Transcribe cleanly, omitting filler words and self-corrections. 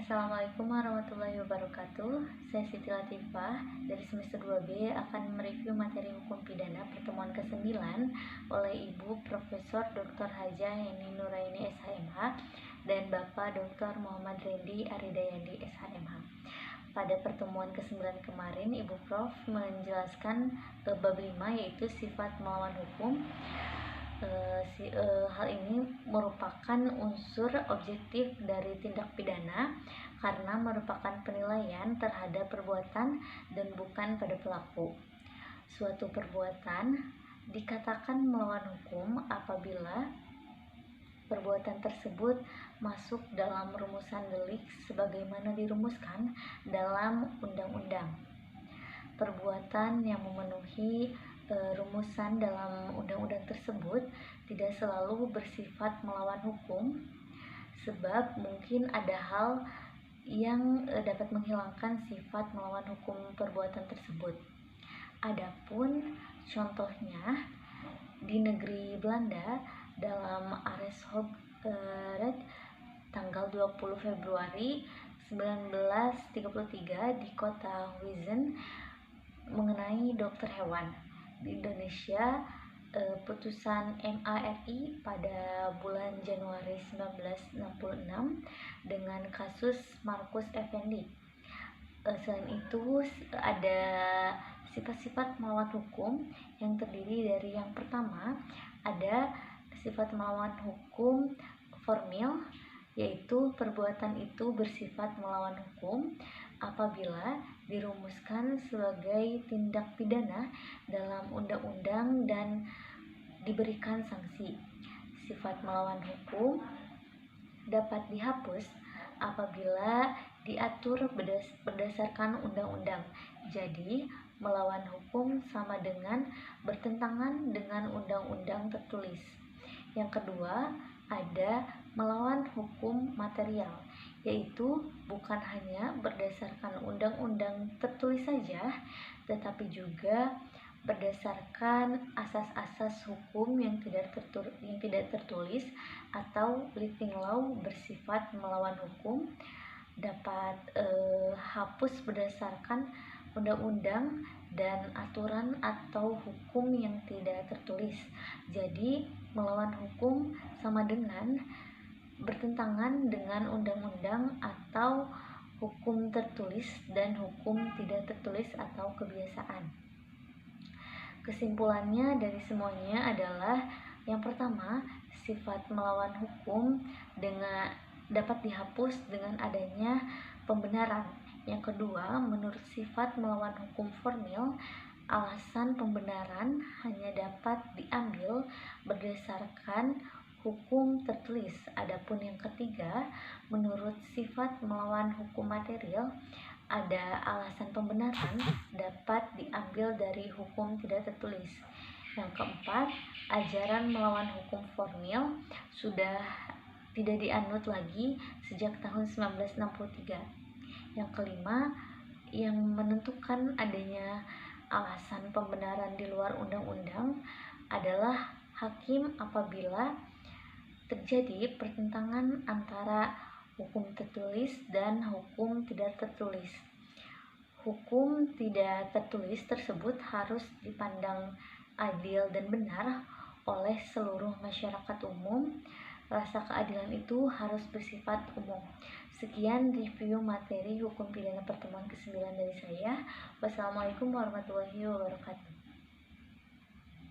Assalamualaikum warahmatullahi wabarakatuh. Saya Siti Latifah dari semester 2B akan mereview materi hukum pidana pertemuan ke-9 oleh Ibu Profesor Dr. Hajah Heni Nuraini SHMH dan Bapak Dr. Muhammad Rendi Aridayandi SHMH. Pada pertemuan ke-9 kemarin, Ibu Prof menjelaskan bab 5 yaitu sifat melawan hukum. Hal ini merupakan unsur objektif dari tindak pidana karena merupakan penilaian terhadap perbuatan dan bukan pada pelaku. Suatu perbuatan dikatakan melawan hukum apabila perbuatan tersebut masuk dalam rumusan delik sebagaimana dirumuskan dalam undang-undang. Perbuatan yang memenuhi rumusan dalam undang-undang tersebut tidak selalu bersifat melawan hukum, sebab mungkin ada hal yang dapat menghilangkan sifat melawan hukum perbuatan tersebut. Adapun contohnya di negeri Belanda dalam Arrest Hoogred tanggal 20 Februari 1933 di kota Huizen mengenai dokter hewan. Di Indonesia, putusan MARI pada bulan Januari 1966 dengan kasus Markus Effendi. Selain itu, ada sifat-sifat melawan hukum yang terdiri dari yang pertama, ada sifat melawan hukum formil, yaitu perbuatan itu bersifat melawan hukum apabila dirumuskan sebagai tindak pidana dalam undang-undang dan diberikan sanksi. Sifat melawan hukum dapat dihapus apabila diatur berdasarkan undang-undang. Jadi, melawan hukum sama dengan bertentangan dengan undang-undang tertulis. Yang kedua, ada melawan hukum material, yaitu bukan hanya berdasarkan undang-undang tertulis saja, tetapi juga berdasarkan asas-asas hukum yang tidak tertulis atau living law bersifat melawan hukum, dapat hapus berdasarkan undang-undang dan aturan atau hukum yang tidak tertulis. Jadi, melawan hukum sama dengan bertentangan dengan undang-undang atau hukum tertulis dan hukum tidak tertulis atau kebiasaan. Kesimpulannya dari semuanya adalah yang pertama, sifat melawan hukum dapat dihapus dengan adanya pembenaran. Yang kedua, menurut sifat melawan hukum formil, alasan pembenaran hanya dapat diambil berdasarkan hukum tertulis. Adapun yang ketiga, menurut sifat melawan hukum material, ada alasan pembenaran dapat diambil dari hukum tidak tertulis. Yang keempat, ajaran melawan hukum formil sudah tidak dianut lagi sejak tahun 1963. Yang kelima, yang menentukan adanya alasan pembenaran di luar undang-undang adalah hakim apabila terjadi pertentangan antara hukum tertulis dan hukum tidak tertulis. Hukum tidak tertulis tersebut harus dipandang adil dan benar oleh seluruh masyarakat umum. Rasa keadilan itu harus bersifat umum. Sekian review materi hukum pidana pertemuan ke-9 dari saya. Wassalamualaikum warahmatullahi wabarakatuh.